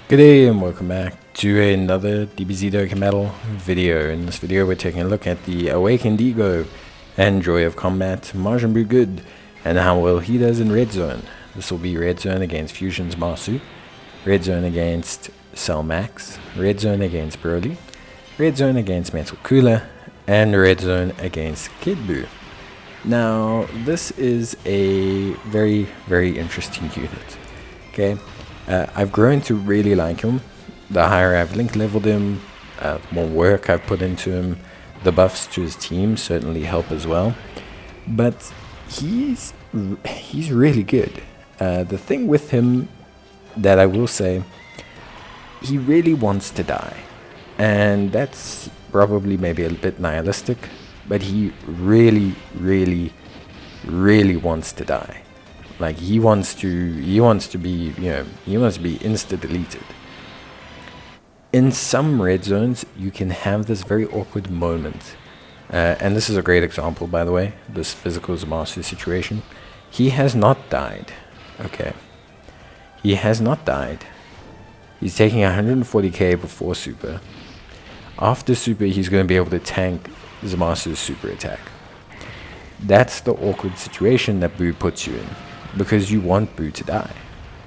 Good day and welcome back to another DBZ Dokkan Metal video. In this video we're taking a look at the Awakened Ego and Joy of Combat Majin Buu Good and how well he does in Red Zone. This will be Red Zone against Fusion Zamasu, Red Zone against Cell Max, Red Zone against Broly, Red Zone against Metal Cooler, and Red Zone against Kid Buu. Now this is a very interesting unit. Okay. I've grown to really like him. The higher I've link leveled him, the more work I've put into him, the buffs to his team certainly help as well. But he's really good. The thing with him that I will say, he really wants to die. And that's probably maybe a bit nihilistic, but he really wants to die. Like he wants to be, he wants to be insta-deleted. In some red zones, you can have this very awkward moment. And this is a great example, by the way, this physical Zamasu situation. He has not died. Okay. He has not died. He's taking 140k before super. After super, he's going to be able to tank Zamasu's super attack. That's the awkward situation that Buu puts you in. Because you want Buu to die.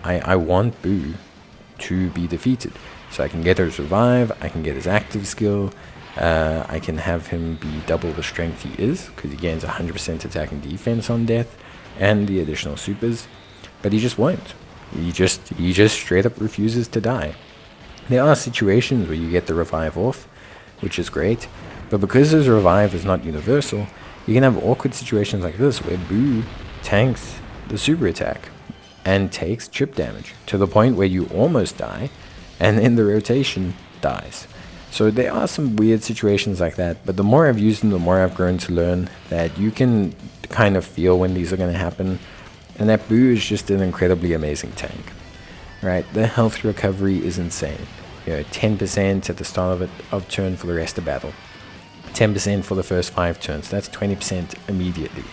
I want Buu to be defeated. So I can get his revive, I can get his active skill, I can have him be double the strength he is, because he gains 100% attack and defense on death, and the additional supers. But he just won't. He just straight up refuses to die. There are situations where you get the revive off, which is great, but because his revive is not universal, you can have awkward situations like this, where Buu tanks the super attack and takes chip damage to the point where you almost die and then the rotation dies. So there are some weird situations like that, but the more I've used them, the more I've grown to learn that you can kind of feel when these are going to happen, and that Buu is just an incredibly amazing tank. Right, the health recovery is insane. 10% at the start of turn for the rest of battle, 10% for the first 5 turns, that's 20% immediately.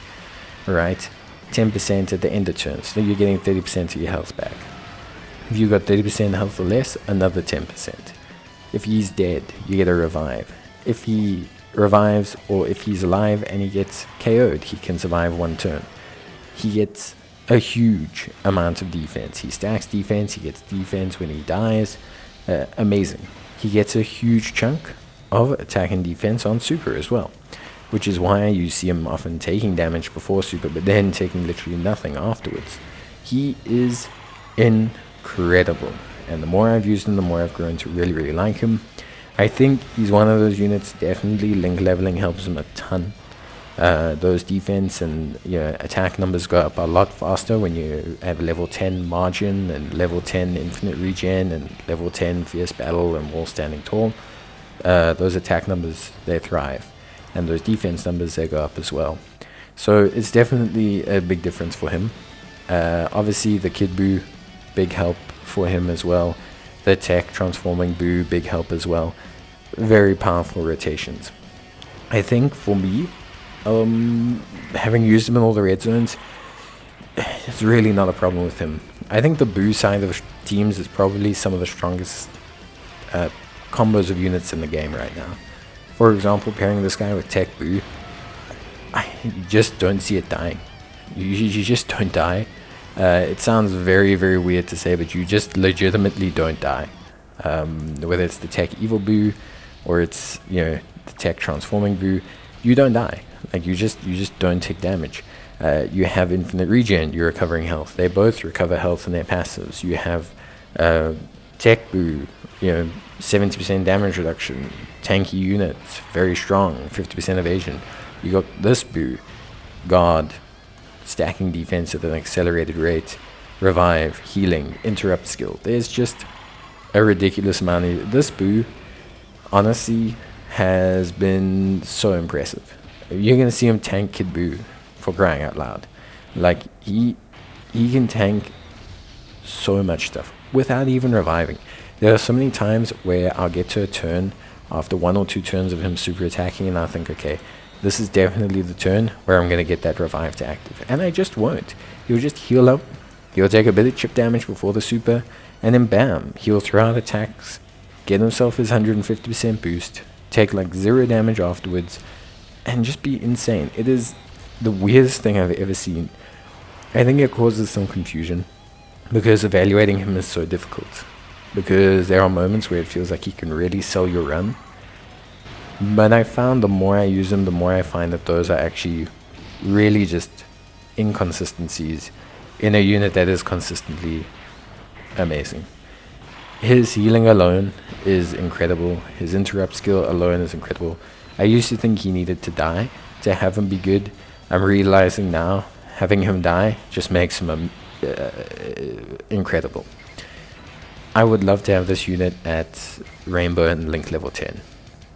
Right, 10% at the end of turns, so you're getting 30% of your health back. If you got 30% health or less, another 10%. If he's dead, you get a revive. If he revives, or if he's alive and he gets KO'd, he can survive 1 turn. He gets a huge amount of defense. He stacks defense, he gets defense when he dies. Amazing. He gets a huge chunk of attack and defense on super as well, which is why you see him often taking damage before super, but then taking literally nothing afterwards. He is incredible, and the more I've used him, the more I've grown to really like him. I think he's one of those units, definitely link leveling helps him a ton. Those defense and attack numbers go up a lot faster when you have level 10 margin and level 10 infinite regen and level 10 fierce battle and wall standing tall. Those attack numbers, they thrive. And those defense numbers, they go up as well. So it's definitely a big difference for him. Obviously the Kid Buu, big help for him as well. The tech transforming Buu, big help as well. Very powerful rotations. I think for me, having used him in all the red zones, it's really not a problem with him. I think the Buu side of teams is probably some of the strongest combos of units in the game right now. For example, pairing this guy with Tech Buu, you just don't see it dying. You just don't die. It sounds very weird to say, but you just legitimately don't die. Whether it's the Tech Evil Buu or it's the Tech Transforming Buu, you don't die. Like you just don't take damage. You have infinite regen. You're recovering health. They both recover health in their passives. You have Tech Buu, 70% damage reduction, tanky units, very strong, 50% evasion. You got this Buu, guard, stacking defense at an accelerated rate, revive, healing, interrupt skill. There's just a ridiculous amount of this Buu. Honestly, has been so impressive. You're gonna see him tank Kid Buu, for crying out loud. Like he can tank so much stuff without even reviving. There are so many times where I'll get to a turn after 1 or 2 turns of him super attacking, and I'll think, okay, this is definitely the turn where I'm going to get that revive to active. And I just won't. He'll just heal up, he'll take a bit of chip damage before the super, and then bam, he'll throw out attacks, get himself his 150% boost, take like 0 damage afterwards, and just be insane. It is the weirdest thing I've ever seen. I think it causes some confusion because evaluating him is so difficult, because there are moments where it feels like he can really sell your run. But I found the more I use him, the more I find that those are actually really just inconsistencies in a unit that is consistently amazing. His healing alone is incredible. His interrupt skill alone is incredible. I used to think he needed to die to have him be good. I'm realizing now having him die just makes him incredible. I would love to have this unit at Rainbow and Link level 10.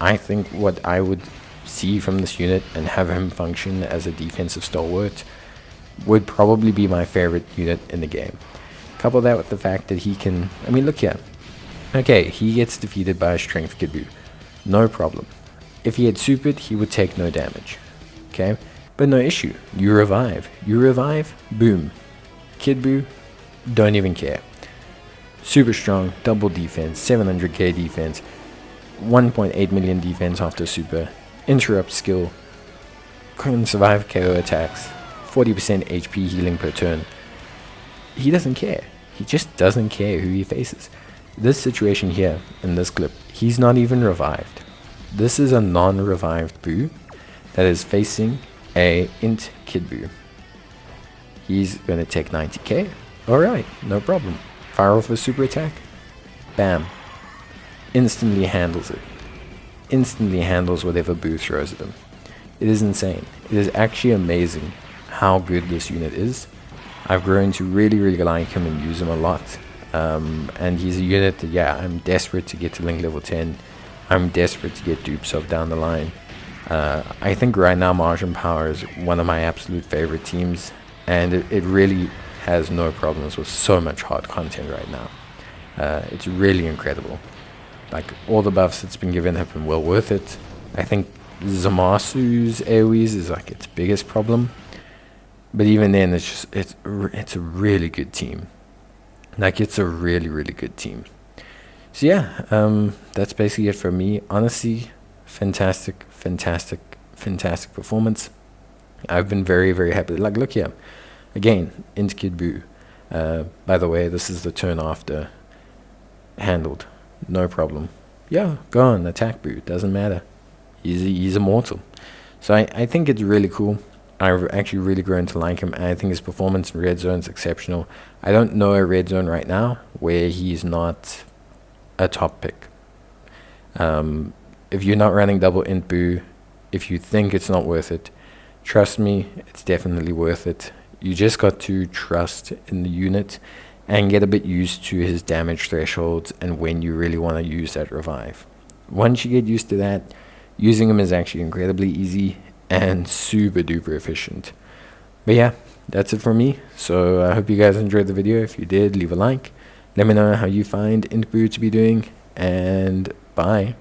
I think what I would see from this unit and have him function as a defensive stalwart would probably be my favorite unit in the game. Couple that with the fact that he can, I mean, look here. Okay, he gets defeated by a strength Kid Buu. No problem. If he had supered, he would take no damage. Okay? But no issue. You revive. You revive, boom. Kid Buu, don't even care. Super strong, double defense, 700k defense, 1.8 million defense after super, interrupt skill, can survive KO attacks, 40% HP healing per turn. He doesn't care. He just doesn't care who he faces. This situation here, in this clip, he's not even revived. This is a non-revived Buu that is facing a INT Kid Buu. He's going to take 90k. Alright, no problem. Fire off a super attack. Bam. Instantly handles it. Instantly handles whatever Buu throws at him. It is insane. It is actually amazing how good this unit is. I've grown to really like him and use him a lot. And he's a unit that, yeah, I'm desperate to get to Link level 10. I'm desperate to get dupes of down the line. I think right now Majin Power is one of my absolute favorite teams, and it really has no problems with so much hard content right now. It's really incredible. Like, all the buffs that's been given have been well worth it. I think Zamasu's AoEs is like its biggest problem, but even then it's a really good team. Like, it's a really good team. So yeah, that's basically it for me. Honestly, fantastic performance. I've been very happy. Like, look here, again, INT Kid Buu. By the way, this is the turn after. Handled, no problem. Yeah, go on, attack Buu, doesn't matter. He's immortal. So I think it's really cool. I've actually really grown to like him, and I think his performance in Red Zone is exceptional. I don't know a Red Zone right now where he's not a top pick. If you're not running double INT Buu, if you think it's not worth it, trust me, it's definitely worth it. You just got to trust in the unit and get a bit used to his damage thresholds and when you really want to use that revive. Once you get used to that, using him is actually incredibly easy and super duper efficient. But yeah, that's it for me. So I hope you guys enjoyed the video. If you did, leave a like. Let me know how you find INT Buu to be doing, and bye.